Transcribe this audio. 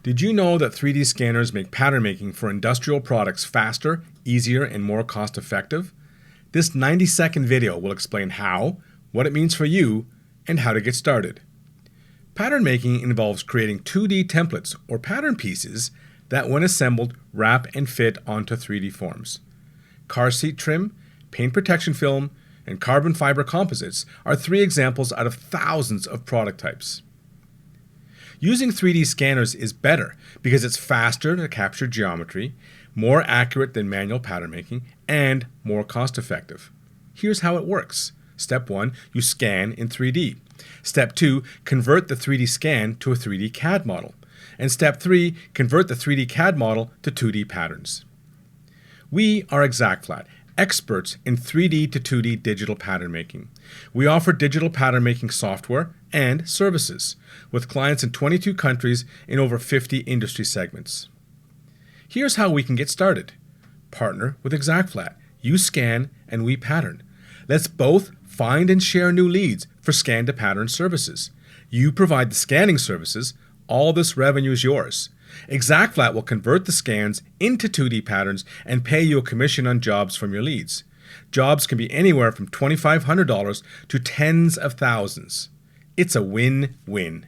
Did you know that 3D scanners make pattern making for industrial products faster, easier, and more cost-effective? This 90-second video will explain how, what it means for you, and how to get started. Pattern making involves creating 2D templates or pattern pieces that, when assembled, wrap and fit onto 3D forms. Car seat trim, paint protection film, and carbon fiber composites are 3 examples out of thousands of product types. Using 3D scanners is better because it's faster to capture geometry, more accurate than manual pattern making, and more cost-effective. Here's how it works. Step 1, you scan in 3D. Step 2, convert the 3D scan to a 3D CAD model. And Step 3, convert the 3D CAD model to 2D patterns. We are ExactFlat, experts in 3D to 2D digital pattern making. We offer digital pattern making software and services with clients in 22 countries in over 50 industry segments. Here's how we can get started. Partner with ExactFlat. You scan and we pattern. Let's both find and share new leads for scan to pattern services. You provide the scanning services. All this revenue is yours. ExactFlat will convert the scans into 2D patterns and pay you a commission on jobs from your leads. Jobs can be anywhere from $2,500 to tens of thousands. It's a win-win.